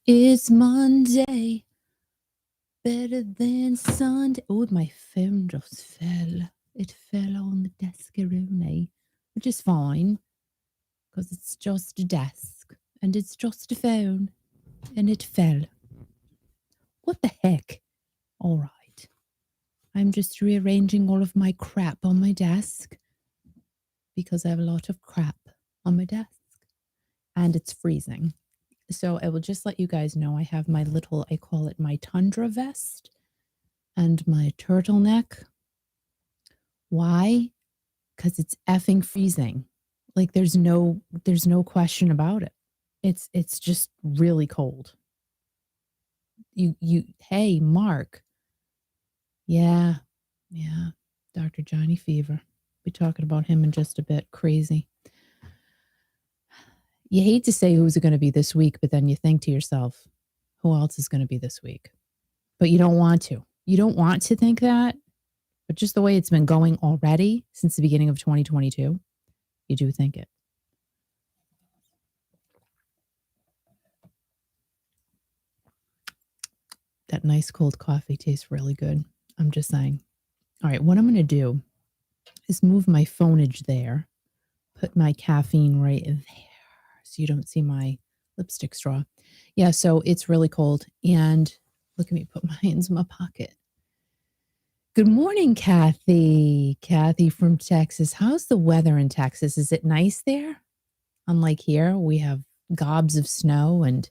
It's Monday. Better than Sunday. Oh, my phone just fell. It fell on the deskerone, which is fine because it's just a desk and it's just a phone and it fell. What the heck? All right. I'm just rearranging all of my crap on my desk because I have a lot of crap on my desk and it's freezing. So I will just let you guys know I have my little, I call it my tundra vest and my turtleneck. Why? Because it's effing freezing. Like there's no question about it. It's just really cold. Hey, Mark. Yeah. Dr. Johnny Fever. Be talking about him in just a bit. Crazy. You hate to say who's it going to be this week, but then you think to yourself, who else is going to be this week? But you don't want to. You don't want to think that, but just the way it's been going already since the beginning of 2022, you do think it. That nice cold coffee tastes really good. I'm just saying. All right, what I'm going to do is move my phoneage there, put my caffeine right there so you don't see my lipstick straw. Yeah, so it's really cold. And look at me put my hands in my pocket. Good morning, Kathy. Kathy from Texas. How's the weather in Texas? Is it nice there? Unlike here, we have gobs of snow and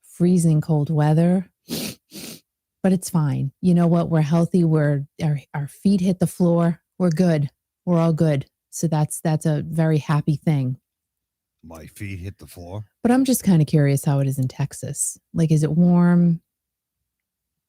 freezing cold weather. But it's fine. You know what? We're healthy. Our feet hit the floor. We're good. We're all good. So that's a very happy thing. My feet hit the floor. But I'm just kind of curious how it is in Texas. Like, is it warm?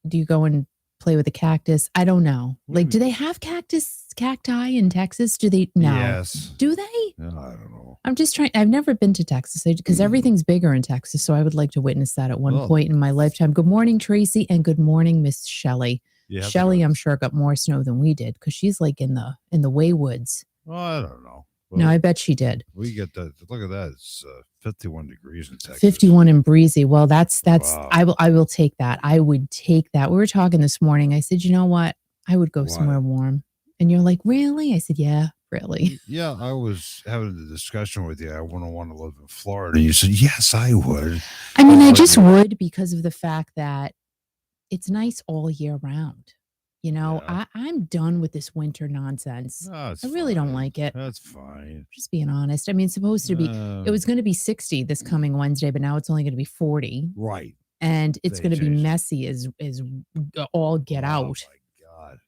Do you go and play with a cactus? I don't know. Like, do they have cacti in Texas? Do they? No. Yes. Do they? No, I don't know. I'm just trying. I've never been to Texas because everything's bigger in Texas. So I would like to witness that at one point in my lifetime. Good morning, Tracy, and good morning, Miss Shelley. Yeah, Shelley, I'm sure got more snow than we did because she's like in the Waywoods. Well, I don't know. Well, no, I bet she did. We get that. Look at that. It's 51 degrees in Texas. 51 and breezy. Well, that's. Wow. I will take that. I would take that. We were talking this morning. I said, you know what? I would go somewhere warm. And you're like, really? I said, yeah, really. Yeah, I was having a discussion with you. I wouldn't want to live in Florida. And you said, yes, I would. I mean, I just would because of the fact that it's nice all year round. You know, yeah. I'm done with this winter nonsense. No, I really don't like it. That's fine. Just being honest. I mean, it's supposed to be, it was going to be 60 this coming Wednesday, but now it's only going to be 40. Right. And it's going to be messy as all get out. Oh, my God.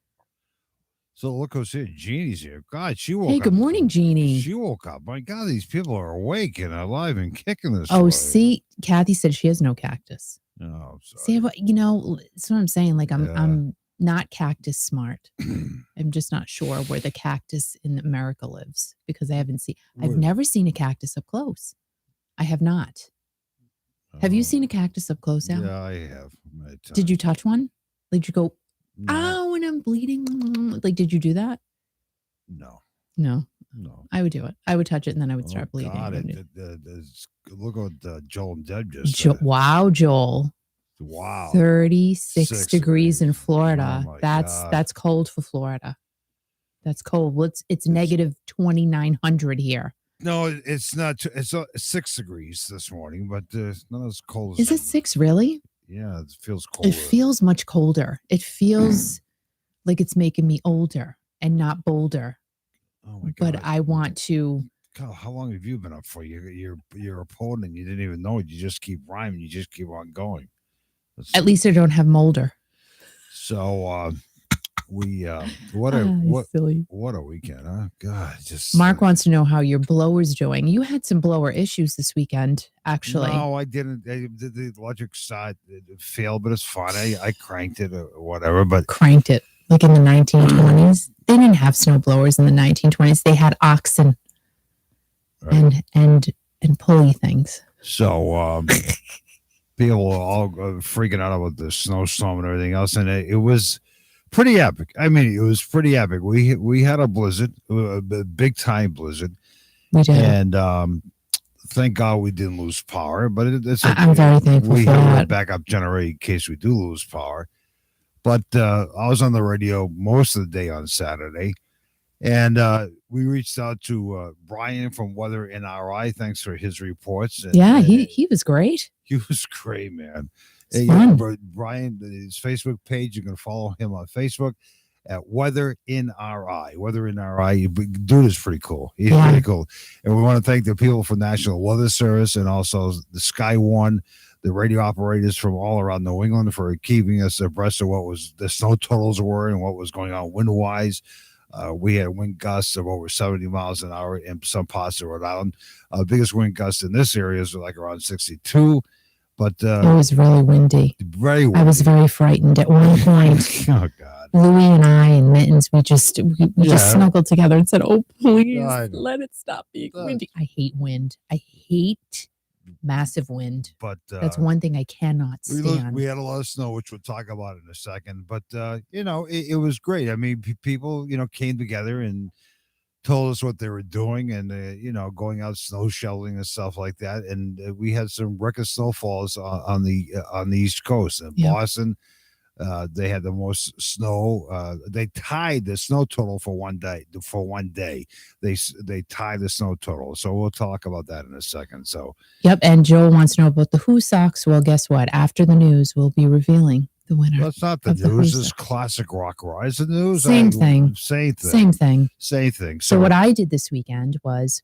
So look who's here. Jeannie's here. God, she woke up. Hey, good morning, Jeannie. She woke up. My God, these people are awake and alive and kicking this. Oh, see, Kathy said she has no cactus. Oh, sorry. See, you know, that's what I'm saying. Like, I'm not cactus smart. I'm just not sure where the cactus in America lives because I've never seen a cactus up close. I have not. Have you seen a cactus up close, Al? Yeah, I have. Did you touch one? Like, did you go, ow, and I'm bleeding? Like, did you do that? No. I would do it. I would touch it and then I would start bleeding. God, look what Joel and Deb just said. Wow, Joel. Wow. 36 degrees in Florida. Oh that's cold for Florida. That's cold. Well, it's negative 2,900 here. No, it's not. It's 6 degrees this morning, but not as cold. Is it 6 really? Yeah, it feels colder. It feels much colder. It feels like it's making me older and not bolder. Oh my God. But I want to. God, how long have you been up for? You're opponent. You didn't even know it. You just keep rhyming. You just keep on going. At least I don't have molder. So what a weekend, huh? God, just Mark wants to know how your blower's doing. You had some blower issues this weekend, actually. No, I didn't. The electric side failed, but it's fine. I cranked it or whatever. But cranked it like in the 1920s. They didn't have snow blowers in the 1920s. They had oxen and pulley things. So people were all freaking out about the snowstorm and everything else, and it was pretty epic. I mean, it was pretty epic. We had a blizzard, a big time blizzard. We did. And thank God we didn't lose power, but it's okay. I'm very thankful we for have a that. backup generator in case we do lose power. But I was on the radio most of the day on Saturday, and we reached out to Brian from Weather NRI. Thanks for his reports. And, Yeah, he was great. he was great, man. It's fun. Brian, his Facebook page, you can follow him on Facebook at Weather NRI. Weather NRI. Dude is pretty cool. He's pretty cool. And we want to thank the people from National Weather Service and also the Sky One, the radio operators from all around New England for keeping us abreast of what was the snow totals were and what was going on wind-wise. We had wind gusts of over 70 miles an hour in some parts of Rhode Island. Biggest wind gusts in this area is like around 62. But it was really windy. Very windy. I was very frightened at one point. Oh God! Louie and I and Mittens, we just snuggled together and said, "Oh, please let it stop being windy." I hate wind. I hate massive wind. But that's one thing I cannot stand. We had a lot of snow, which we'll talk about in a second. But it was great. I mean, people came together and told us what they were doing and going out snow shoveling and stuff like that, and we had some record snowfalls on the East Coast. In Boston, they had the most snow. They tied the snow total for one day. They tied the snow total, so we'll talk about that in a second. So and Joe wants to know about the Who socks. Well, guess what, after the news we'll be revealing the winner. That's not the news. It's classic rock rise. The news. Same thing. So what I did this weekend was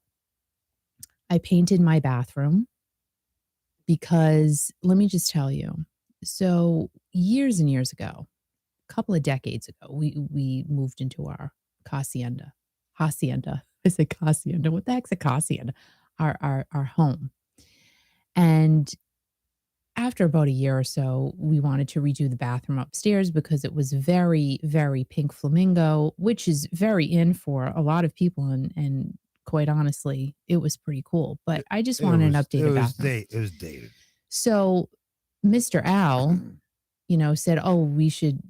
I painted my bathroom because let me just tell you. So years and years ago, a couple of decades ago, we moved into our hacienda. I said hacienda. What the heck's a hacienda? Our home. And after about a year or so, we wanted to redo the bathroom upstairs because it was very, very pink flamingo, which is very in for a lot of people. And quite honestly, it was pretty cool. But I just wanted an updated bathroom. It was dated. So Mr. Al, said, "Oh, we should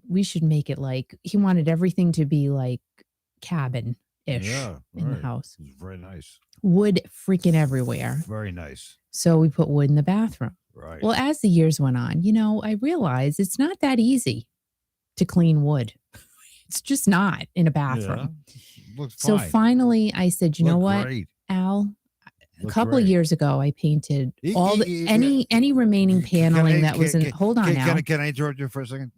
make it like," he wanted everything to be like cabin-ish in the house. It was very nice. Wood freaking everywhere. Very nice. So we put wood in the bathroom. Right. Well, as the years went on, I realized it's not that easy to clean wood. It's just not in a bathroom. Yeah, looks so fine. Finally, I said, you know what, great. Al? A couple of years ago, I painted all the any remaining paneling that was in. Hold on, Al. Can I interrupt you for a second?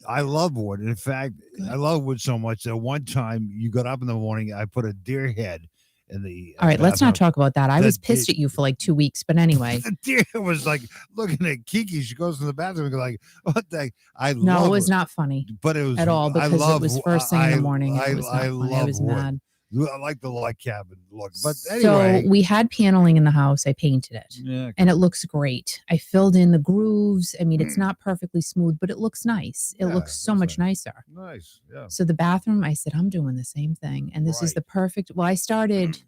I love wood. In fact, I love wood so much that one time you got up in the morning, I put a deer head in the. All right, let's not talk about that. I was pissed at you for like 2 weeks, but anyway. The deer was like looking at Kiki. She goes to the bathroom and go like, "What the?" No, it was not funny. But it was at all because it was first thing in the morning. It was not funny. I was mad. I like the log cabin look, but anyway. So we had paneling in the house. I painted it, and it looks great. I filled in the grooves. I mean, it's not perfectly smooth, but it looks nice. It looks so much nicer. Nice, yeah. So the bathroom, I said, I'm doing the same thing, and this is the perfect. Well, I started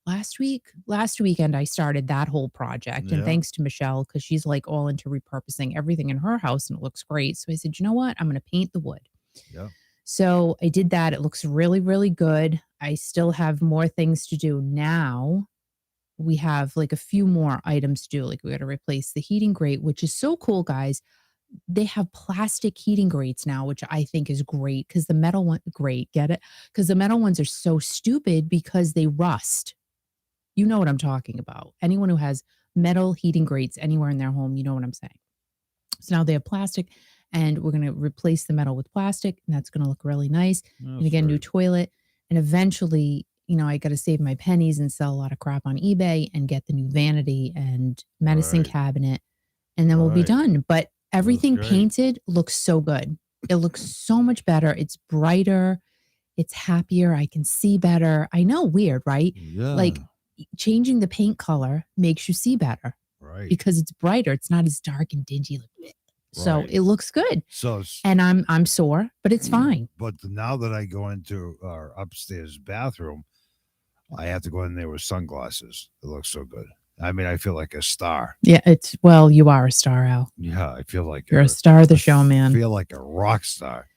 last weekend. I started that whole project, and thanks to Michelle because she's like all into repurposing everything in her house, and it looks great. So I said, you know what? I'm going to paint the wood. Yeah. So I did that. It looks really, really good. I still have more things to do now. We have like a few more items to do. Like we got to replace the heating grate, which is so cool, guys. They have plastic heating grates now, which I think is great because the metal one, get it? Because the metal ones are so stupid because they rust. You know what I'm talking about. Anyone who has metal heating grates anywhere in their home, you know what I'm saying. So now they have plastic. And we're going to replace the metal with plastic, and that's going to look really nice. And again, new toilet. And eventually, I got to save my pennies and sell a lot of crap on eBay and get the new vanity and medicine cabinet. And then we'll be done. But everything painted looks so good. It looks so much better. It's brighter. It's happier. I can see better. I know, weird, right? Yeah. Like changing the paint color makes you see better. Right. Because it's brighter. It's not as dark and dingy. So it looks good. And I'm sore, but it's fine. But now that I go into our upstairs bathroom, I have to go in there with sunglasses. It looks so good. I mean, I feel like a star. Yeah, you are a star, Al. Yeah, I feel like you're a star of the show, man. I feel like a rock star.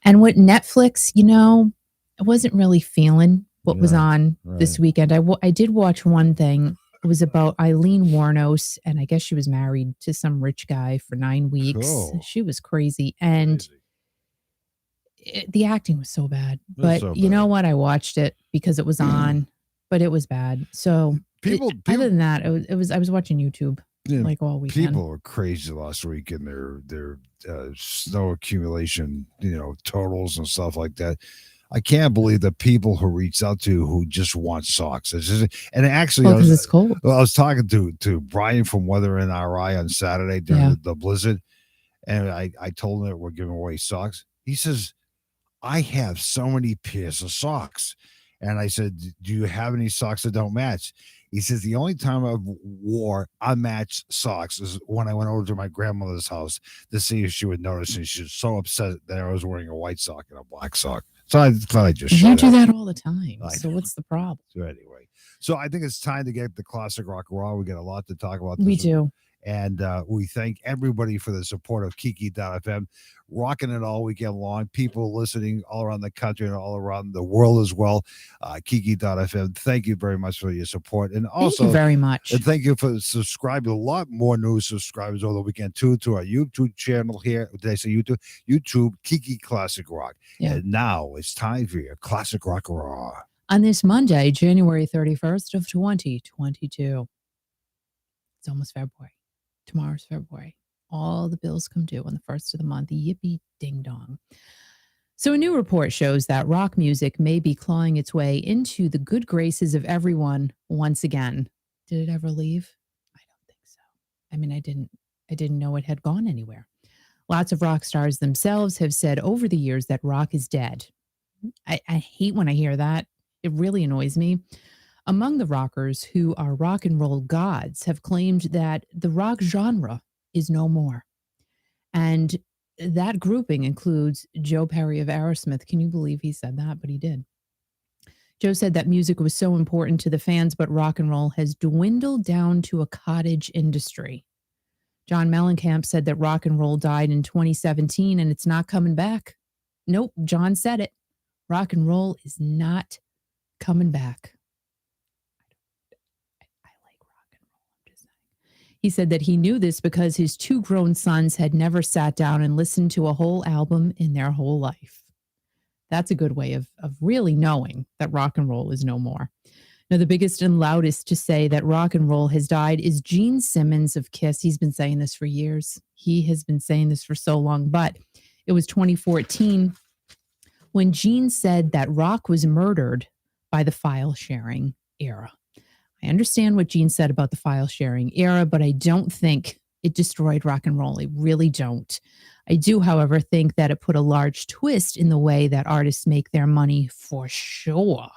And with Netflix, I wasn't really feeling what was on this weekend. I did watch one thing. It was about Eileen Warnos, and I guess she was married to some rich guy for 9 weeks. Cool. She was crazy, and the acting was so bad. It was But so you know bad. what? I watched it because it was on, but it was bad. So other than that, it was. I was watching YouTube like all weekend. People were crazy last week in their snow accumulation, totals and stuff like that. I can't believe the people who reached out to who just want socks. And actually, because it's cold. I was talking to Brian from Weather in RI on Saturday during the blizzard, and I told him that we're giving away socks. He says, I have so many pairs of socks. And I said, do you have any socks that don't match? He says, the only time I've wore unmatched socks is when I went over to my grandmother's house to see if she would notice. And she was so upset that I was wearing a white sock and a black sock. So I thought I just You do that all the time. So what's the problem? So anyway, I think it's time to get the Classic Rock Raw. We got a lot to talk about. We do. And we thank everybody for the support of Kiki.fm, rocking it all weekend long. People listening all around the country and all around the world as well. Kiki.fm, thank you very much for your support. And also, thank you very much. And thank you for subscribing. A lot more new subscribers over the weekend, too, to our YouTube channel here. Did I say YouTube? YouTube, Kiki Classic Rock. Yeah. And now it's time for your Classic Rock Raw. On this Monday, January 31st of 2022. It's almost February. Tomorrow's February. All the bills come due on the first of the month. Yippee ding dong. So a new report shows that rock music may be clawing its way into the good graces of everyone once again. Did it ever leave? I don't think so. I mean, I didn't know it had gone anywhere. Lots of rock stars themselves have said over the years that rock is dead. I hate when I hear that. It really annoys me. Among the rockers who are rock and roll gods have claimed that the rock genre is no more. And that grouping includes Joe Perry of Aerosmith. Can you believe he said that? But he did. Joe said that music was so important to the fans, but rock and roll has dwindled down to a cottage industry. John Mellencamp said that rock and roll died in 2017 and it's not coming back. Nope, John said it. Rock and roll is not coming back. He said that he knew this because his 2 grown sons had never sat down and listened to a whole album in their whole life. That's a good way of really knowing that rock and roll is no more. Now, the biggest and loudest to say that rock and roll has died is Gene Simmons of Kiss. He's been saying this for years. He has been saying this for so long, but it was 2014 when Gene said that rock was murdered by the file sharing era. I understand what Gene said about the file sharing era, but I don't think it destroyed rock and roll. I really don't. I do, however, think that it put a large twist in the way that artists make their money for sure.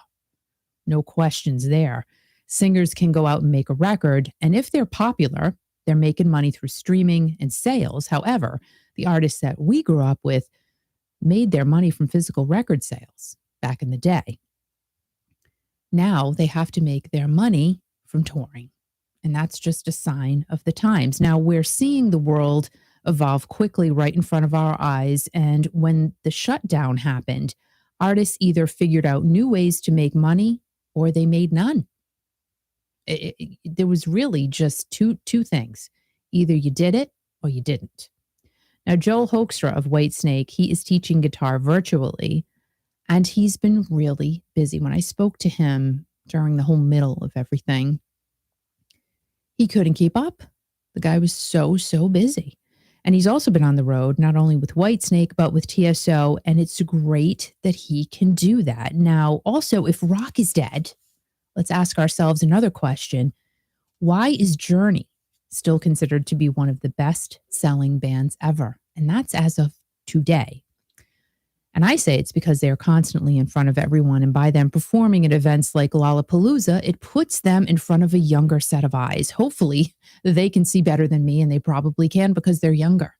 No questions there. Singers can go out and make a record, and if they're popular, they're making money through streaming and sales. However, the artists that we grew up with made their money from physical record sales back in the day. Now they have to make their money from touring. And that's just a sign of the times. Now we're seeing the world evolve quickly right in front of our eyes. And when the shutdown happened, artists either figured out new ways to make money or they made none. There was really just two things. Either you did it or you didn't. Now, Joel Hoekstra of Whitesnake, he is teaching guitar virtually. And he's been really busy. When I spoke to him during the whole middle of everything, he couldn't keep up. The guy was so busy. And he's also been on the road, not only with Whitesnake, but with TSO. And it's great that he can do that. Now, also, if rock is dead, let's ask ourselves another question. Why is Journey still considered to be one of the best selling bands ever? And that's as of today. And I say it's because they're constantly in front of everyone. And by them performing at events like Lollapalooza, it puts them in front of a younger set of eyes. Hopefully, they can see better than me, and they probably can because they're younger.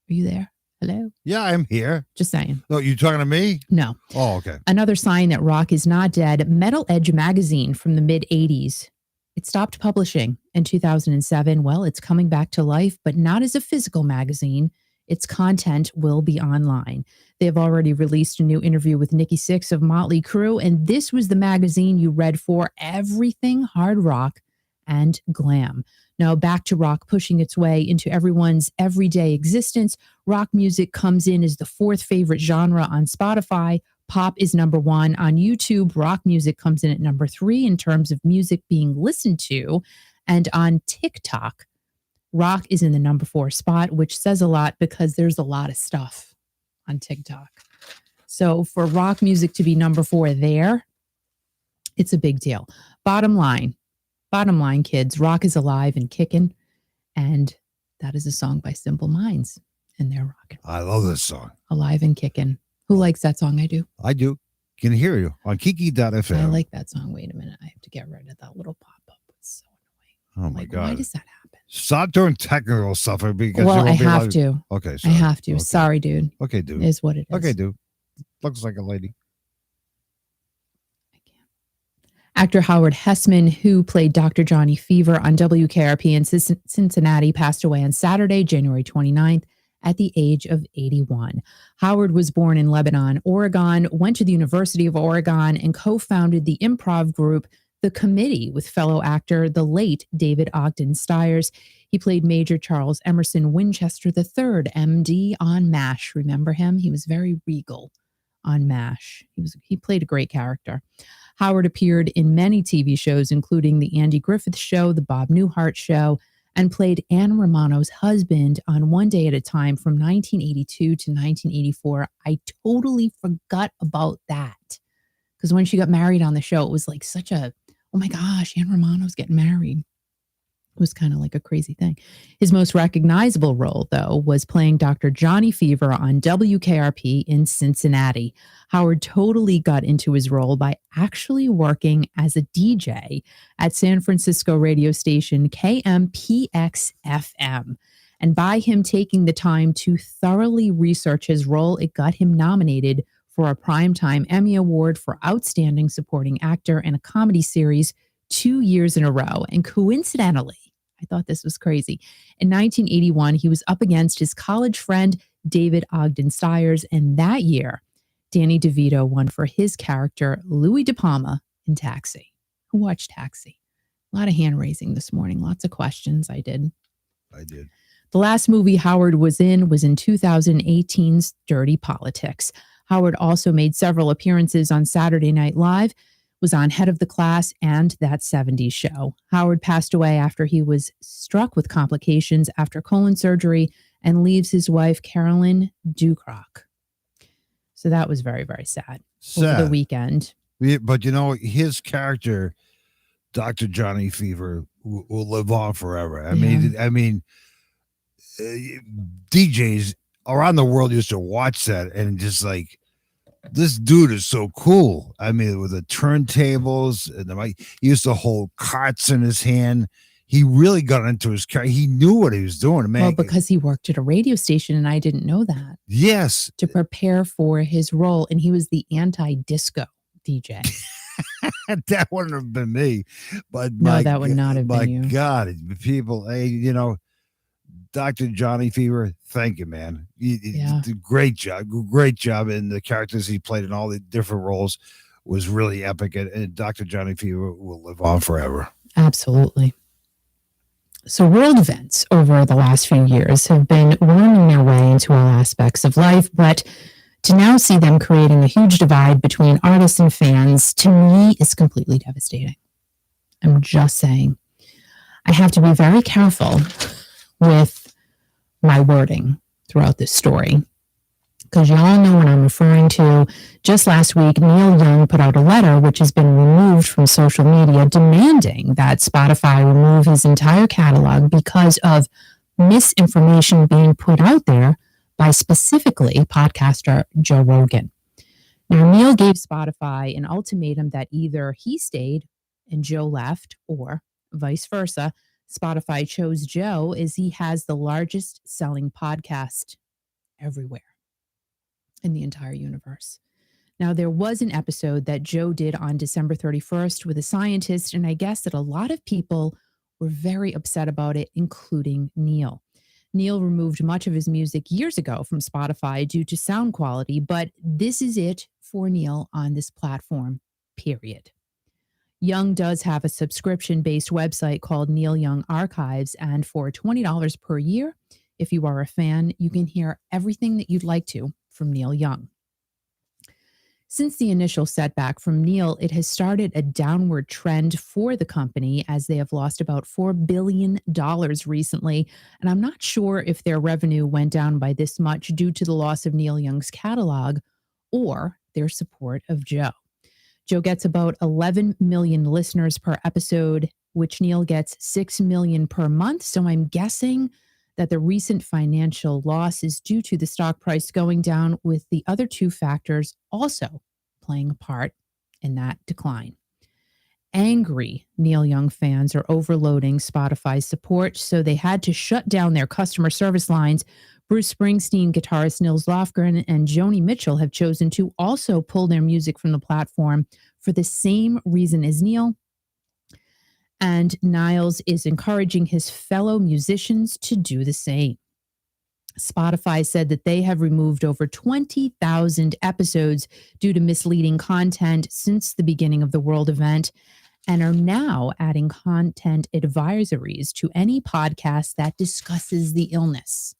Are you there? Hello? Yeah, I'm here. Just saying. Oh, you talking to me? No. Oh, okay. Another sign that rock is not dead, Metal Edge magazine from the mid-'80s. It stopped publishing in 2007. Well, it's coming back to life, but not as a physical magazine. Its content will be online. They have already released a new interview with Nikki Sixx of Motley Crue, and this was the magazine you read for everything hard rock and glam. Now back to rock pushing its way into everyone's everyday existence. Rock music comes in as the fourth favorite genre on Spotify. Pop is number one on YouTube. Rock music comes in at number 3 in terms of music being listened to. And on TikTok, rock is in the number 4 spot, which says a lot because there's a lot of stuff on TikTok. So for rock music to be number 4 there, it's a big deal. Bottom line, kids, rock is alive and kicking. And that is a song by Simple Minds. And they're rocking. I love this song. Alive and kicking. Who likes that song? I do. I do. Can hear you on Kiki.fm. I like that song. Wait a minute. I have to get rid of that little pop-up. It's so annoying. Oh, my God. Why does that happen? Stop doing technical stuff. Because I have to. Okay. I have to. Okay. Sorry, dude. Okay, dude. Is what it is. Okay, dude. Looks like a lady. Actor Howard Hesseman, who played Dr. Johnny Fever on WKRP in Cincinnati, passed away on Saturday, January 29th at the age of 81. Howard was born in Lebanon, Oregon, went to the University of Oregon, and co-founded the improv group The Committee with fellow actor, the late David Ogden Stiers. He played Major Charles Emerson Winchester III, MD, on MASH. Remember him? He was very regal on MASH. He played a great character. Howard appeared in many TV shows, including The Andy Griffith Show, The Bob Newhart Show, and played Anne Romano's husband on One Day at a Time from 1982 to 1984. I totally forgot about that because when she got married on the show, it was like such a, oh my gosh, Anne Romano's getting married. It was kind of like a crazy thing. His most recognizable role, though, was playing Dr. Johnny Fever on WKRP in Cincinnati. Howard totally got into his role by actually working as a DJ at San Francisco radio station KMPX-FM. And by him taking the time to thoroughly research his role, it got him nominated for a Primetime Emmy Award for Outstanding Supporting Actor in a Comedy Series 2 years in a row. And coincidentally, I thought this was crazy. In 1981, he was up against his college friend, David Ogden Stiers. And that year, Danny DeVito won for his character, Louis De Palma, in Taxi. Who watched Taxi? A lot of hand raising this morning. Lots of questions. I did. The last movie Howard was in 2018's Dirty Politics. Howard also made several appearances on Saturday Night Live, was on Head of the Class and That 70s Show. Howard passed away after he was struck with complications after colon surgery and leaves his wife, Carolyn Ducroc. So that was very, very sad. Over the weekend. But, his character, Dr. Johnny Fever, will live on forever. I mean, DJs around the world used to watch that and just like, this dude is so cool. I mean, with the turntables and the mic, he used to hold carts in his hand. He really got into his car. He knew what he was doing, man. Well, because he worked at a radio station and I didn't know that. Yes. To prepare for his role. And he was the anti-disco DJ. That wouldn't have been me. But no, that would not have been you. My God, people, hey, Dr. Johnny Fever, thank you, man. You did great job. And the characters he played in all the different roles was really epic. And Dr. Johnny Fever will live on forever. Absolutely. So world events over the last few years have been worming their way into all aspects of life, but to now see them creating a huge divide between artists and fans, to me, is completely devastating. I'm just saying. I have to be very careful with my wording throughout this story, because y'all know what I'm referring to. Just last week, Neil Young put out a letter which has been removed from social media demanding that Spotify remove his entire catalog because of misinformation being put out there by specifically podcaster Joe Rogan. Now, Neil gave Spotify an ultimatum that either he stayed and Joe left, or vice versa. Spotify chose Joe as he has the largest selling podcast everywhere in the entire universe. Now, there was an episode that Joe did on December 31st with a scientist, and I guess that a lot of people were very upset about it, including Neil. Neil removed much of his music years ago from Spotify due to sound quality, but this is it for Neil on this platform, period. Young does have a subscription based website called Neil Young Archives, and for $20 per year, if you are a fan, you can hear everything that you'd like to from Neil Young. Since the initial setback from Neil, it has started a downward trend for the company as they have lost about $4 billion recently. And I'm not sure if their revenue went down by this much due to the loss of Neil Young's catalog or their support of Joe. Joe gets about 11 million listeners per episode, which Neil gets 6 million per month. So I'm guessing that the recent financial loss is due to the stock price going down, with the other two factors also playing a part in that decline. Angry Neil Young fans are overloading Spotify's support, so they had to shut down their customer service lines. Bruce Springsteen guitarist Nils Lofgren and Joni Mitchell have chosen to also pull their music from the platform for the same reason as Neil. And Niles is encouraging his fellow musicians to do the same. Spotify said that they have removed over 20,000 episodes due to misleading content since the beginning of the World event, and are now adding content advisories to any podcast that discusses the illness.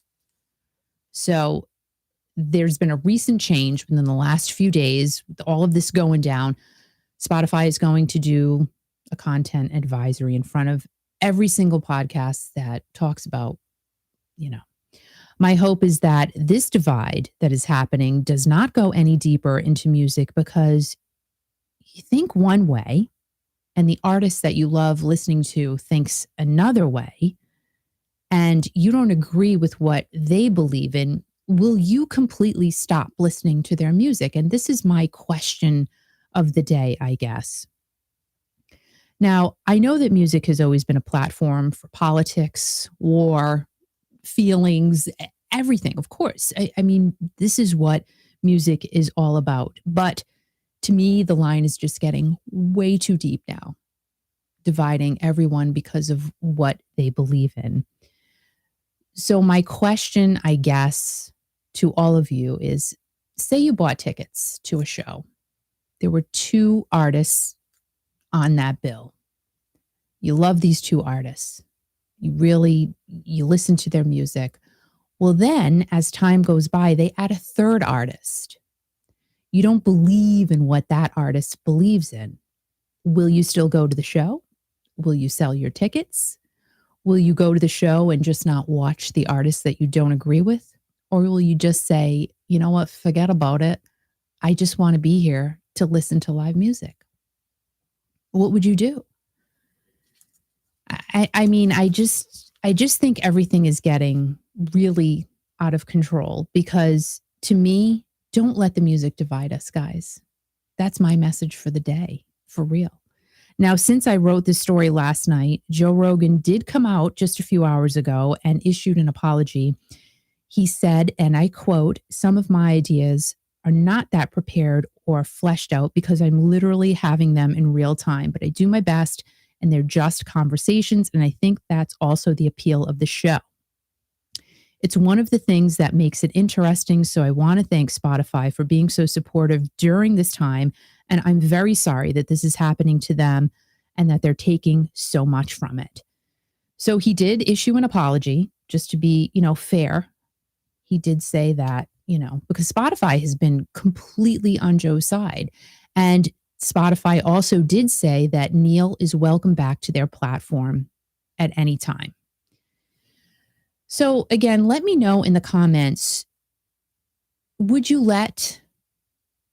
So there's been a recent change within the last few days, with all of this going down. Spotify is going to do a content advisory in front of every single podcast that talks about, my hope is that this divide that is happening does not go any deeper into music, because you think one way and the artist that you love listening to thinks another way, and you don't agree with what they believe in. Will you completely stop listening to their music? And this is my question of the day, I guess. Now, I know that music has always been a platform for politics, war, feelings, everything, of course. I mean, this is what music is all about. But to me, the line is just getting way too deep now, dividing everyone because of what they believe in. So my question, I guess, to all of you is, say you bought tickets to a show. There were two artists on that bill. You love these two artists. You listen to their music. Well, then as time goes by, they add a third artist. You don't believe in what that artist believes in. Will you still go to the show? Will you sell your tickets? Will you go to the show and just not watch the artist that you don't agree with? Or will you just say, you know what, forget about it. I just want to be here to listen to live music. What would you do? I mean, I just think everything is getting really out of control, because to me, don't let the music divide us, guys. That's my message for the day, for real. Now, since I wrote this story last night, Joe Rogan did come out just a few hours ago and issued an apology. He said, and I quote, "Some of my ideas are not that prepared or fleshed out because I'm literally having them in real time, but I do my best and they're just conversations. And I think that's also the appeal of the show. It's one of the things that makes it interesting. So I want to thank Spotify for being so supportive during this time. And I'm very sorry that this is happening to them and that they're taking so much from it." So he did issue an apology, just to be, fair. He did say that, because Spotify has been completely on Joe's side. And Spotify also did say that Neil is welcome back to their platform at any time. So again, let me know in the comments, would you let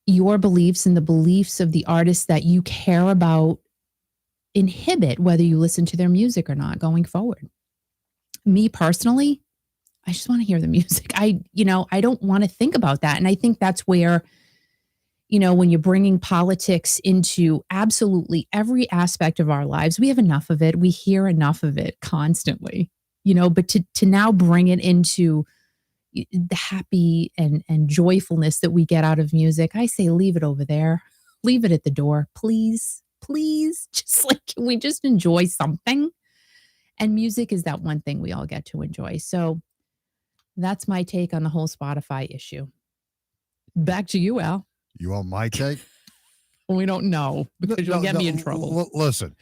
your beliefs and the beliefs of the artists that you care about inhibit whether you listen to their music or not going forward? Me personally, I just want to hear the music. I don't want to think about that. And I think that's where, when you're bringing politics into absolutely every aspect of our lives, we have enough of it. We hear enough of it constantly, but to now bring it into the happy and joyfulness that we get out of music, I say, leave it over there. Leave it at the door, please. Please. Just can we just enjoy something? And music is that one thing we all get to enjoy. So That's my take on the whole Spotify issue. Back to you, Al. You want my take? We don't know because you'll get me in trouble. Listen,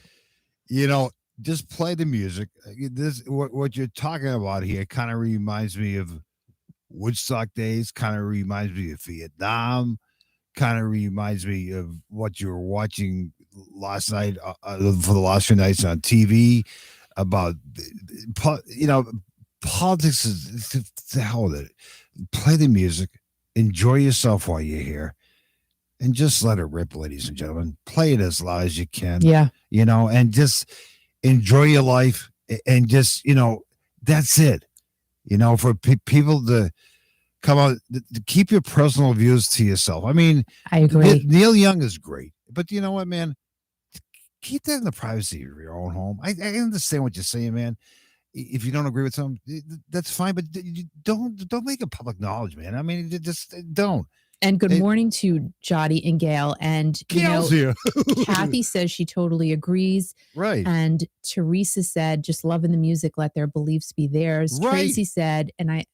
just play the music. This what you're talking about here kind of reminds me of Woodstock days. Kind of reminds me of Vietnam. Kind of reminds me of what you were watching last night for the last few nights on TV about, politics is the hell with it. Play the music, enjoy yourself while you're here, and just let it rip, ladies and gentlemen. Play it as loud as you can. Yeah. And just enjoy your life, and just, that's it. For people to come out, to keep your personal views to yourself. I mean, I agree. Neil Young is great, but you know what, man? Keep that in the privacy of your own home. I understand what you're saying, man. If you don't agree with something, that's fine, but don't make it public knowledge, man. I mean, just don't. And good morning to Jotty and Gail. And Gail's here. Kathy says she totally agrees. Right. And Teresa said, just loving the music, let their beliefs be theirs. Right. Tracy said, and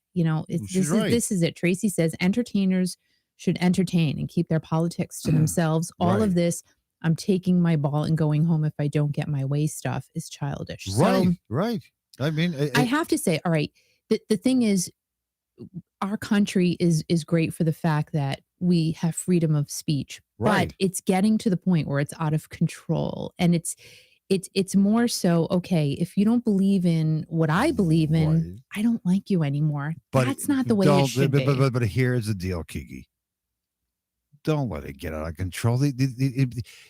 this is it. Tracy says entertainers should entertain and keep their politics to themselves. All of this, I'm taking my ball and going home if I don't get my way stuff, is childish. Right. I mean, I have to say, all right, the thing is, our country is great for the fact that we have freedom of speech, but it's getting to the point where it's out of control. And it's more so, okay, if you don't believe in what I believe in, I don't like you anymore. But that's not the way it should be. But here's the deal, Kiki. Don't let it get out of control.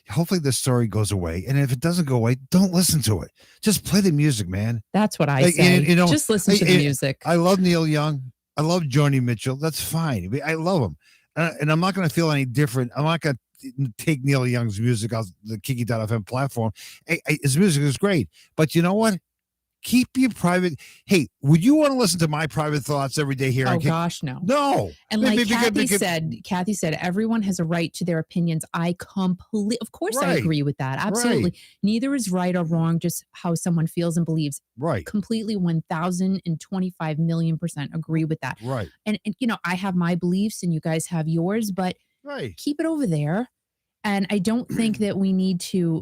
Hopefully the story goes away. And if it doesn't go away, don't listen to it. Just play the music, man. That's what I say. Just listen to the music. I love Neil Young. I love Joni Mitchell. That's fine. I love him. And I'm not going to feel any different. I'm not going to take Neil Young's music off the Kiki.fm platform. His music is great. But you know what? Keep your private. Hey, would you want to listen to my private thoughts every day here? Oh gosh, no. No. And like Kathy said, everyone has a right to their opinions. I agree with that. Absolutely. Right. Neither is right or wrong, just how someone feels and believes. Right. Completely 1,025,000,000% agree with that. Right. And I have my beliefs and you guys have yours, but keep it over there. And I don't think that we need to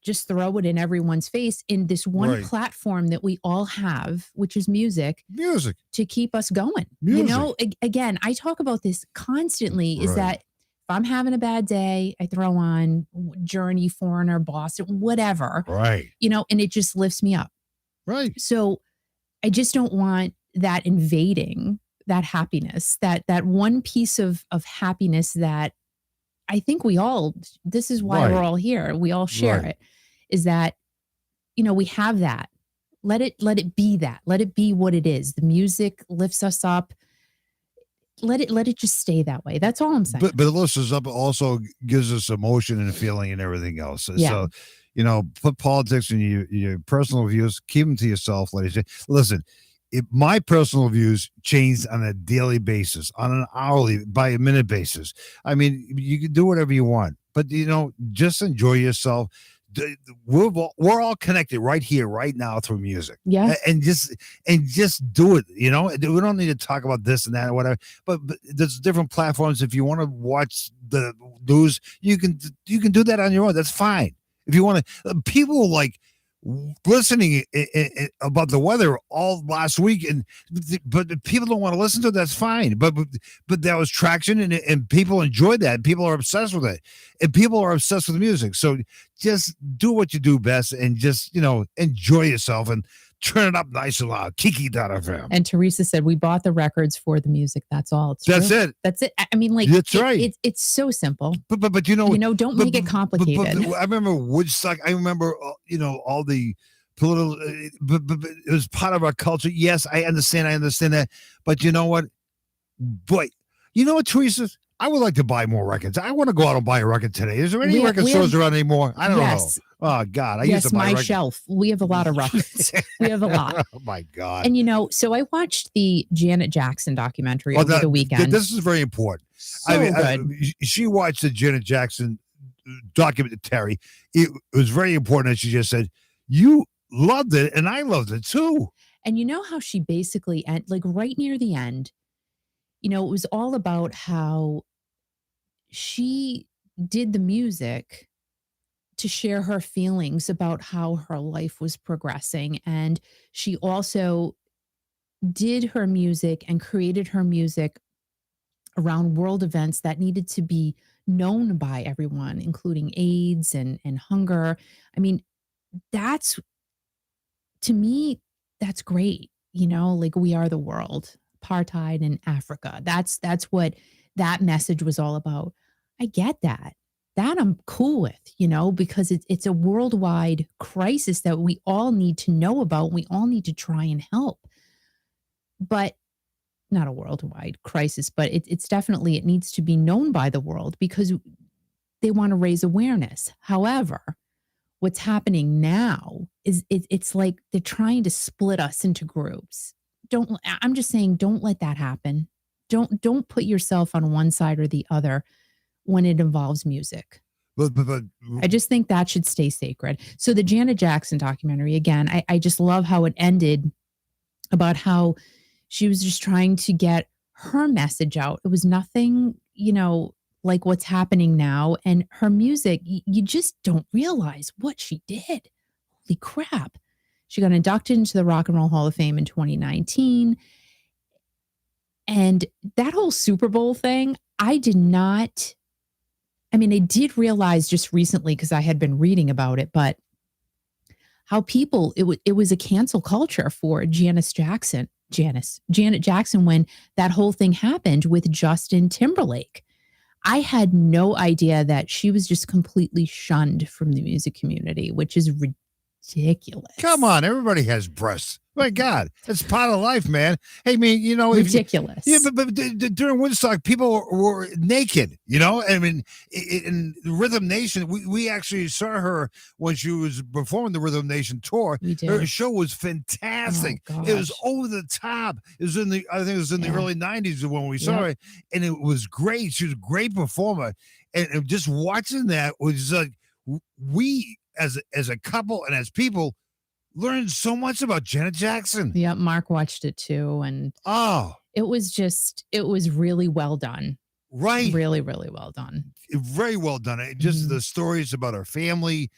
just throw it in everyone's face in this one platform that we all have, which is music to keep us going. Again, I talk about this constantly, is that if I'm having a bad day, I throw on Journey, Foreigner, Boston, whatever, and it just lifts me up. Right. So I just don't want that invading that happiness, that one piece of happiness that I think this is why we're all here. We all share it, is that, we have that. Let it be that. Let it be what it is. The music lifts us up. Let it just stay that way. That's all I'm saying. But it lifts us up, also gives us emotion and feeling and everything else. So, put politics and your personal views, keep them to yourself, ladies. Listen, my personal views change on a daily basis, on an hourly, by a minute basis. I mean, you can do whatever you want, but just enjoy yourself. We're all connected right here, right now through music. Yeah, and just do it. We don't need to talk about this and that or whatever. But there's different platforms. If you want to watch the news, you can do that on your own. That's fine. If you want to, people like listening about the weather all last week, but people don't want to listen to it. That's fine, but there was traction, and people enjoyed that. People are obsessed with it, and people are obsessed with music. So just do what you do best, and just enjoy yourself and turn it up nice and loud. Kiki.fm. And Teresa said, we bought the records for the music. That's all. That's it. That's it. I mean, that's right. It's so simple. But don't make it complicated. But I remember Woodstock. I remember, all the political, but it was part of our culture. Yes, I understand that. But you know what? Boy, you know what, Teresa? I would like to buy more records. I want to go out and buy a record today. Is there any record stores around anymore? I don't know. Oh, God. I used to buy my shelf. We have a lot of records. We have a lot. Oh, my God. And, so I watched the Janet Jackson documentary over the weekend. This is very important. Good. She watched the Janet Jackson documentary. It was very important that she just said, you loved it, and I loved it, too. And you know how she basically, like right near the end, it was all about how she did the music to share her feelings about how her life was progressing. And she also did her music and created her music around world events that needed to be known by everyone, including AIDS and hunger. I mean, that's to me, that's great. Like we are the world, apartheid in Africa. That's what that message was all about. I get that. That I'm cool with, because it's a worldwide crisis that we all need to know about. We all need to try and help. But not a worldwide crisis, but it's definitely, it needs to be known by the world because they want to raise awareness. However, what's happening now is it's like they're trying to split us into groups. I'm just saying, don't let that happen. Don't put yourself on one side or the other when it involves music. But I just think that should stay sacred. So the Janet Jackson documentary, again, I just love how it ended about how she was just trying to get her message out. It was nothing, like what's happening now. And her music, you just don't realize what she did. Holy crap. She got inducted into the Rock and Roll Hall of Fame in 2019. And that whole Super Bowl thing, I did realize just recently because I had been reading about it, but how people, it was a cancel culture for Janet Jackson when that whole thing happened with Justin Timberlake. I had no idea that she was just completely shunned from the music community, which is ridiculous. Come on, everybody has breasts. My God, it's part of life, man. Hey, ridiculous. But during Woodstock, people were naked. I mean, in Rhythm Nation, we actually saw her when she was performing the Rhythm Nation tour. We did. Her show was fantastic. Oh, it was over the top. It was I think it was in the early '90s when we saw her, and it was great. She was a great performer, and just watching that was like we as a couple and as people learned so much about Janet Jackson. Yeah, Mark watched it too. And it was really well done. Right. Really, really well done. Very well done. Just the stories about her family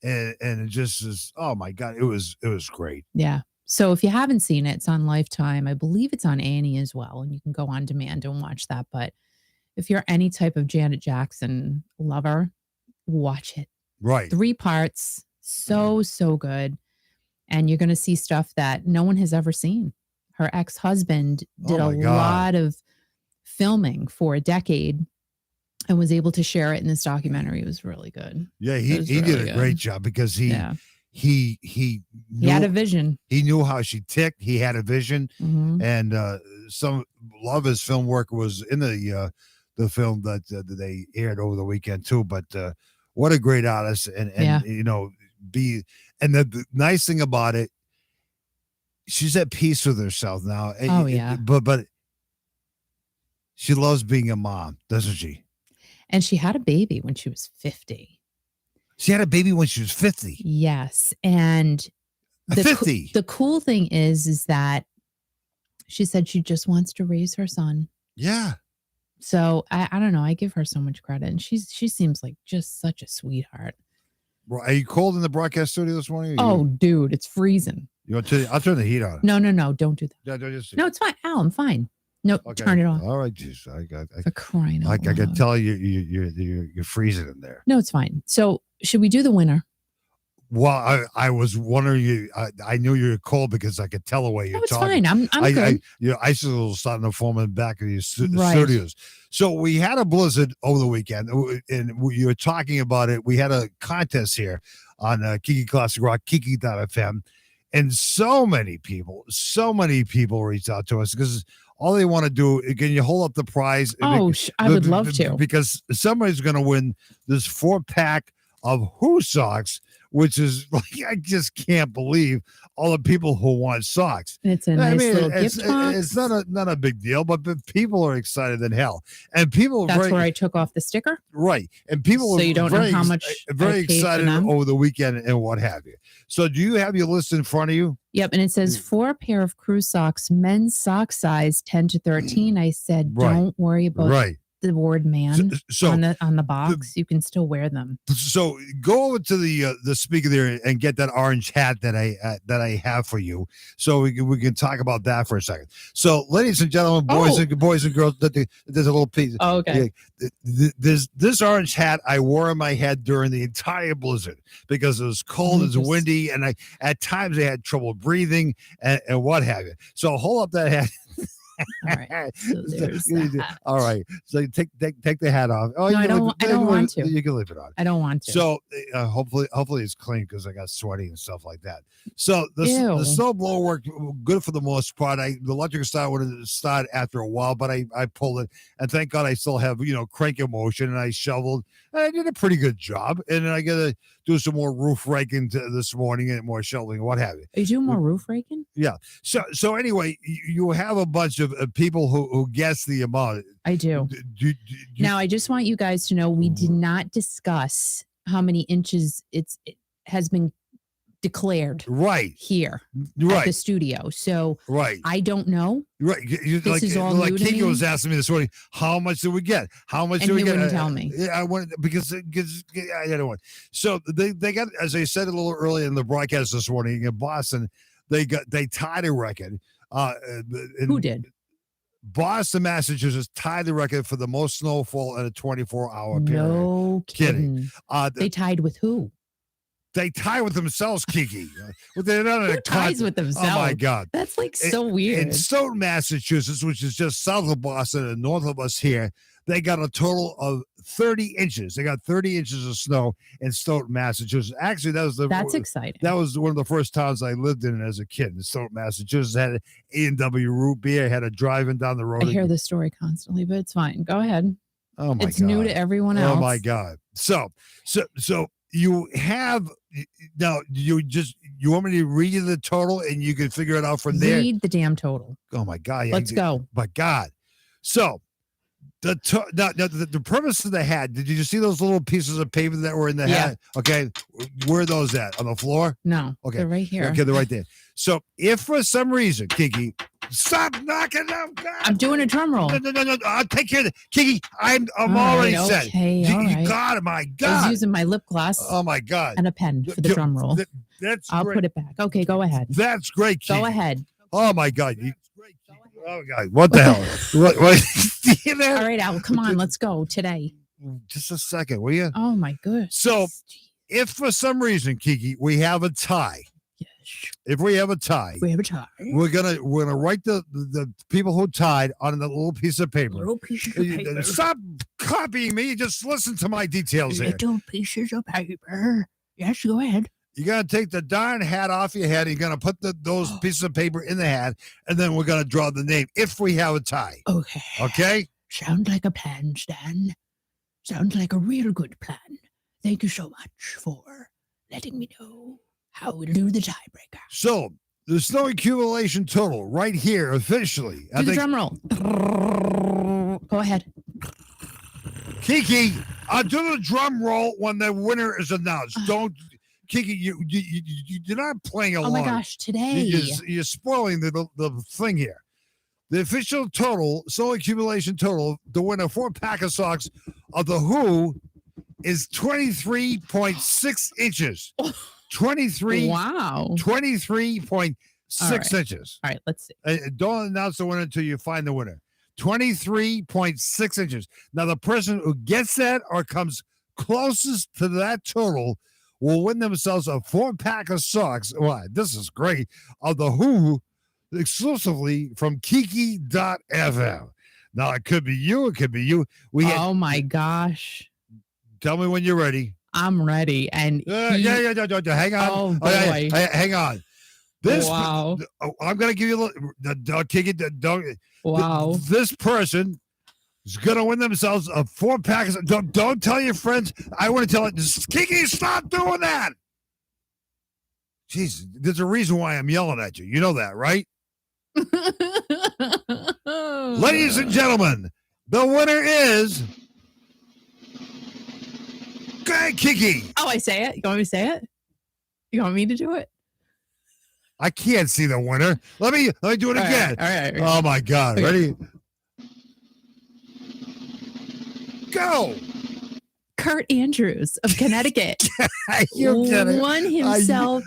and it just is, oh my God, it was great. Yeah. So if you haven't seen it, it's on Lifetime. I believe it's on Annie as well. And you can go on demand and watch that. But if you're any type of Janet Jackson lover, watch it. Right. 3 parts. So good. And you're going to see stuff that no one has ever seen. Her ex-husband did a lot of filming for a decade and was able to share it in this documentary. It was really good. Yeah, he did a great job because he had a vision. He knew how she ticked. He had a vision. Mm-hmm. And some love his film work was in the film that they aired over the weekend too. But what a great artist. And and the nice thing about it, she's at peace with herself now. But she loves being a mom, doesn't she? And she had a baby when she was 50. She had a baby when she was 50. Yes. And 50. The cool thing is that she said she just wants to raise her son. Yeah. So I don't know. I give her so much credit. And she seems like just such a sweetheart. Are you cold in the broadcast studio this morning? Oh, dude, it's freezing. I'll turn the heat on. No, don't do that. No, it's fine. Al, I'm fine. No, okay. Turn it off. All right, geez. I For crying out loud. I can tell you're freezing in there. No, it's fine. So should we do the winner? Well, I was wondering I knew you were cold because I could tell the way you're talking. It's fine. I'm good. Icicles starting to form in the back of these studios. So we had a blizzard over the weekend, and you were talking about it. We had a contest here on Kiki Classic Rock, Kiki.fm, and so many people reached out to us because all they want to do, can you hold up the prize? Oh, I would love to. Because somebody's going to win this 4-pack of Who socks, which is like, I just can't believe all the people who want socks. And it's a nice little it's, gift box. it's not a big deal, but people are excited than hell. And people That's where I took off the sticker. Right. And people So are you don't know how much very I paid for excited them? over the weekend and what have you. So do you have your list in front of you? Yep. And it says 4 pair of crew socks, men's sock size 10 to 13. I said, Right. don't worry about the word man So on the box. You can still wear them. So go over to the speaker there and get that orange hat that I have for you, so we can talk about that for a second. So, ladies and gentlemen, boys and girls, there's a little piece. Oh, okay. There's this orange hat I wore on my head during the entire blizzard because it was cold, it was windy, and at times I had trouble breathing and what have you. So hold up that hat. All right. So there's that. All right. So take the hat off. Oh, no, I don't want to. You can leave it on. I don't want to. So hopefully it's clean because I got sweaty and stuff like that. So the snow blower worked good for the most part. The electric start wanted to start after a while, but I pulled it, and thank God I still have cranking motion, and I shoveled. And I did a pretty good job, and I got to do some more roof raking this morning and more shoveling and what have you. Are you doing more roof raking? Yeah. So anyway, you have a bunch of people who guess the amount. I do. Now, I just want you guys to know we did not discuss how many inches it has been declared here at the studio. So I don't know. Right. This is all new to Kiki me. was asking me this morning, how much did we get? How much and did we he get? Wouldn't tell me. I wanted because I don't want. So they got, as I said a little earlier in the broadcast this morning in Boston, they tied a record. Who did? Boston, Massachusetts tied the record for the most snowfall in a 24-hour period. No kidding. They tied with who? They tie with themselves, Kiki. They're not Who ties with themselves? Oh, my God. That's so weird. In Stoughton, Massachusetts, which is just south of Boston and north of us here, they got a total of 30 inches. They got 30 inches of snow in Stoughton, Massachusetts. Actually, that's exciting. That was one of the first towns I lived in as a kid. In Stoughton, Massachusetts, had an A&W root beer, had a driving down the road. I hear this story constantly, but it's fine. Go ahead. Oh, my God. It's new to everyone else. Oh, my God. So you have now. You want me to read you the total, and you can figure it out from there. Read the damn total. Oh my God! Let's go. My God! So the purpose of the hat. Did you see those little pieces of paper that were in the hat? Okay, where are those at? On the floor? No. Okay, they're right here. Okay, they're right there. So if for some reason, Kiki, stop knocking them. I'm doing a drum roll. No. I'll take care of it. Kiki, I'm already set. You got it. My God. I was using my lip gloss. Oh, my God. And a pen for the drum roll. I'll put it back. Okay, go ahead. That's great, Kiki. Go ahead. Oh, my God. Oh, God. What the hell? What? All right, Al, come on. Let's go today. Just a second, will you? Oh, my goodness. So if for some reason, Kiki, we have a tie. If we have a tie, we're gonna write the people who tied on the little piece of paper. Stop copying me. Just listen to my details here. Little pieces of paper. Yes, go ahead. You're gonna take the darn hat off your head. You're gonna put those pieces of paper in the hat, and then we're gonna draw the name if we have a tie. Okay. Okay. Sounds like a plan, Stan. Sounds like a real good plan. Thank you so much for letting me know how we'll do the tiebreaker. So the snow accumulation total right here officially. Do the drum roll. Go ahead. Kiki, I'll do the drum roll when the winner is announced. Don't, Kiki, you're not playing along. Oh my gosh, today. You're spoiling the thing here. The official total, snow accumulation total, the winner 4-pack of socks of the Who is 23.6 inches. 23. Wow. 23.6 inches. All right, let's see. Don't announce the winner until you find the winner. 23.6 inches. Now, the person who gets that or comes closest to that total will win themselves a 4-pack of socks. Wow, this is great. Of the Who, exclusively from Kiki.fm. Now, it could be you. It could be you. Oh, my gosh. Tell me when you're ready. I'm ready. And hang on. Oh, boy. Hang on. This, wow. I'm going to give you don't kick it. Don't. Wow. This person is going to win themselves a 4-pack. Don't tell your friends. I want to tell it. Kiki, stop doing that. Jeez, there's a reason why I'm yelling at you. You know that, right? Ladies and gentlemen, the winner is Kiki. Oh, I say it? You want me to say it? You want me to do it? I can't see the winner. Let me do it again. All right. Oh my God. Okay. Ready? Go. Kurt Andrews of Connecticut You're kidding. won himself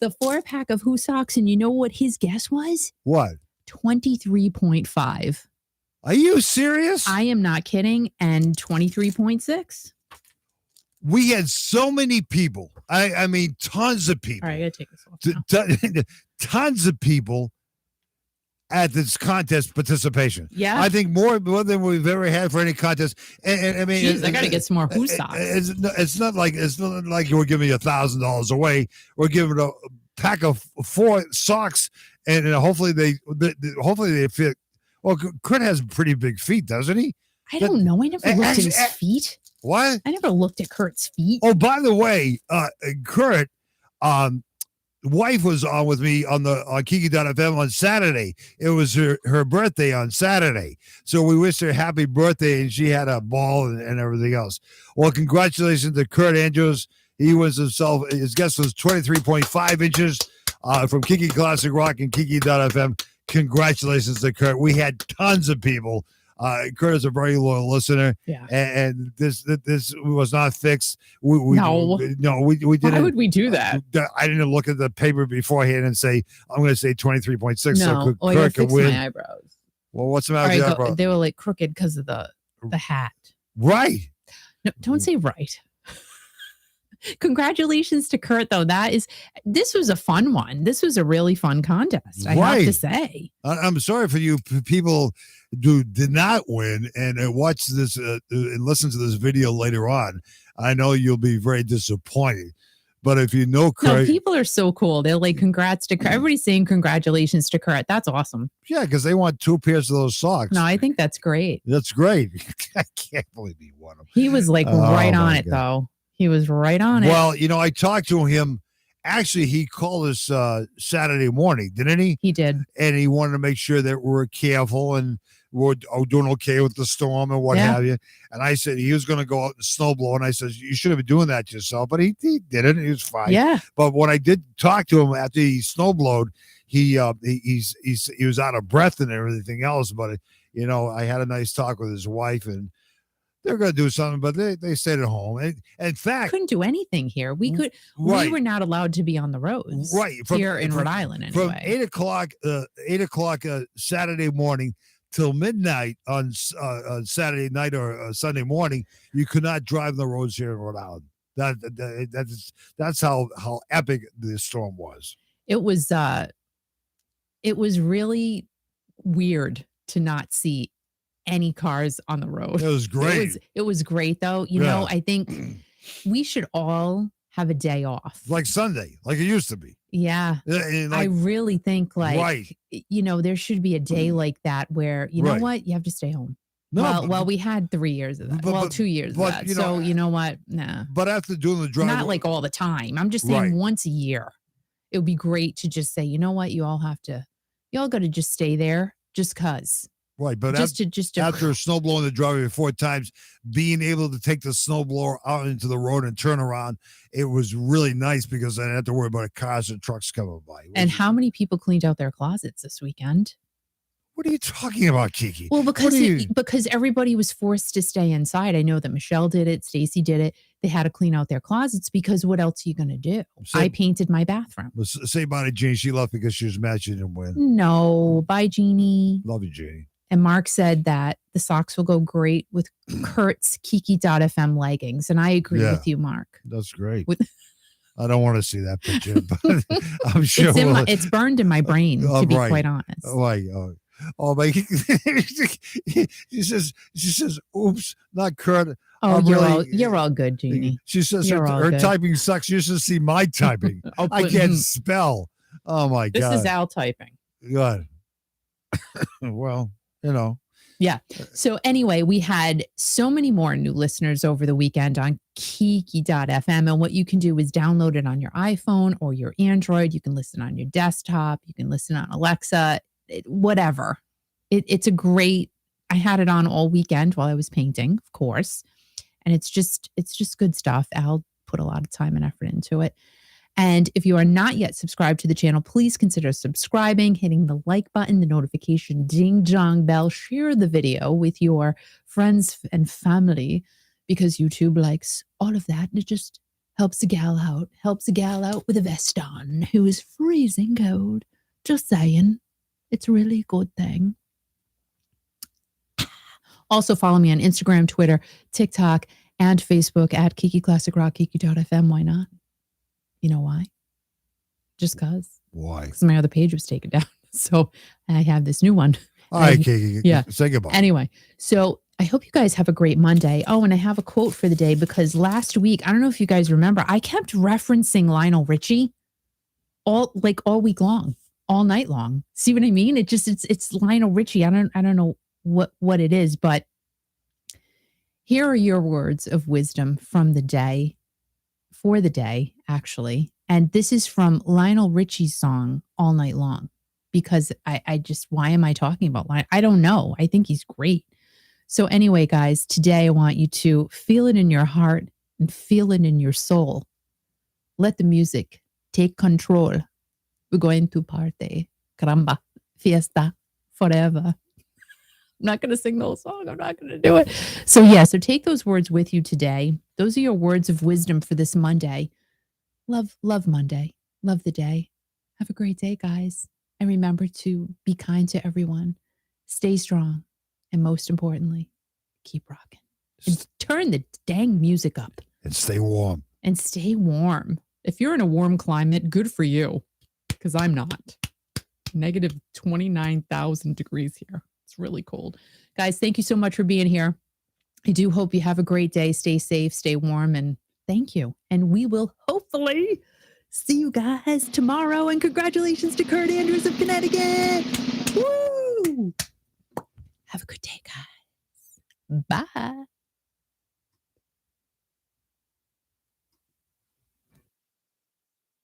the 4-pack of Who Socks, and you know what his guess was? What? 23.5. Are you serious? I am not kidding. And 23.6. We had so many people. I mean, tons of people. All right, I gotta take this off. Tons of people at this contest participation. Yeah. I think more than we've ever had for any contest. And I mean, Jeez, I gotta get some more Who Socks. It's not like we're giving you $1,000 away. We're giving a pack of 4 socks, and hopefully they fit. Well, Kurt has pretty big feet, doesn't he? I don't know. I never looked at his feet. What? I never looked at Kurt's feet. Oh, by the way, Kurt, wife was on with me on Kiki.fm on Saturday. It was her birthday on Saturday. So we wished her happy birthday, and she had a ball and everything else. Well, congratulations to Kurt Andrews. He was himself, his guess was 23.5 inches from Kiki Classic Rock and Kiki.fm. Congratulations to Kurt. We had tons of people. Kurt is a very loyal listener, and this was not fixed. We didn't. Why would we do that? I didn't look at the paper beforehand and say I'm going to say 23.6. No, so Kurt could win. My eyebrows. Well, what's the matter with the eyebrows? They were like crooked because of the hat. Right. No, don't say right. Congratulations to Kurt, though. This was a fun one. This was a really fun contest, I have to say. I'm sorry for you people who did not win and watch this and listen to this video later on. I know you'll be very disappointed. But if you know Kurt... No, people are so cool. They're like, congrats to Kurt. Everybody's saying congratulations to Kurt. That's awesome. Yeah, because they want 2 pairs of those socks. No, I think that's great. That's great. I can't believe he won them. He was like right on it, though. He was right on it. Well, I talked to him. Actually, he called us Saturday morning, didn't he? He did. And he wanted to make sure that we're careful and we're doing okay with the storm and what have you. And I said he was going to go out and snowblow. And I said, you should have been doing that yourself. But he did it. He was fine. Yeah. But when I did talk to him after he snowblowed, he was out of breath and everything else. But, I had a nice talk with his wife, and they're going to do something, but they stayed at home. And in fact, couldn't do anything here. We were not allowed to be on the roads, right? Here in Rhode Island, anyway. From 8 o'clock Saturday morning till midnight on Saturday night or Sunday morning, you could not drive the roads here in Rhode Island. That's how epic this storm was. It was really weird to not see any cars on the road. It was great. It was great, though. I think we should all have a day off. Like Sunday, like it used to be. Yeah. I really think there should be a day like that where, you know what? You have to stay home. No, well, we had 3 years of that. 2 years of that. So, you know what? Nah. But after doing the drive. Not like all the time. I'm just saying once a year. It would be great to just say, you know what? You all got to just stay there just because. Right, but after snowblowing the driveway 4 times, being able to take the snowblower out into the road and turn around, it was really nice because I didn't have to worry about cars and trucks coming by. And how many people cleaned out their closets this weekend? What are you talking about, Kiki? Well, because everybody was forced to stay inside. I know that Michelle did it, Stacy did it. They had to clean out their closets because what else are you going to do? I painted my bathroom. Say bye to Jane. She left because she was mad she didn't win. No, bye, Jeannie. Love you, Jeannie. And Mark said that the socks will go great with Kurt's Kiki.fm leggings. And I agree with you, Mark. That's great. I don't want to see that picture, but I'm sure it's burned in my brain, to be quite honest. Oh my! She says, "Oops, not Kurt." Oh, you're all good, Jeannie. She says her typing sucks. You should see my typing. I can't spell. Oh my God! This is Al typing. Good. Well, Yeah. So anyway, we had so many more new listeners over the weekend on Kiki.fm. And what you can do is download it on your iPhone or your Android. You can listen on your desktop. You can listen on Alexa, whatever. It's a great, I had it on all weekend while I was painting, of course. And it's just good stuff. Al put a lot of time and effort into it. And if you are not yet subscribed to the channel, please consider subscribing, hitting the like button, the notification ding dong bell, share the video with your friends and family because YouTube likes all of that. And it just helps a gal out with a vest on who is freezing cold. Just saying. It's a really good thing. Also follow me on Instagram, Twitter, TikTok, and Facebook at Kiki Classic Rock, Kiki.fm. Why not? You know why? Just because. Why? Because my other page was taken down. So I have this new one. All right, Kiki. Yeah. Say goodbye. Anyway, so I hope you guys have a great Monday. Oh, and I have a quote for the day because last week, I don't know if you guys remember, I kept referencing Lionel Richie all week long, all night long. See what I mean? It's Lionel Richie. I don't know what it is, but here are your words of wisdom from the day. For the day, actually. And this is from Lionel Richie's song, All Night Long, because I just, why am I talking about Lionel? I don't know. I think he's great. So anyway, guys, today I want you to feel it in your heart and feel it in your soul. Let the music take control. We're going to party. Caramba, fiesta, forever. I'm not going to sing the whole song. I'm not going to do it. So take those words with you today. Those are your words of wisdom for this Monday. Love Monday. Love the day. Have a great day, guys. And remember to be kind to everyone. Stay strong. And most importantly, keep rocking. And turn the dang music up. And stay warm. If you're in a warm climate, good for you. Because I'm not. Negative 29,000 degrees here. It's really cold. Guys, thank you so much for being here. I do hope you have a great day. Stay safe, stay warm, and thank you. And we will hopefully see you guys tomorrow. And congratulations to Kurt Andrews of Connecticut. Woo! Have a good day, guys. Bye.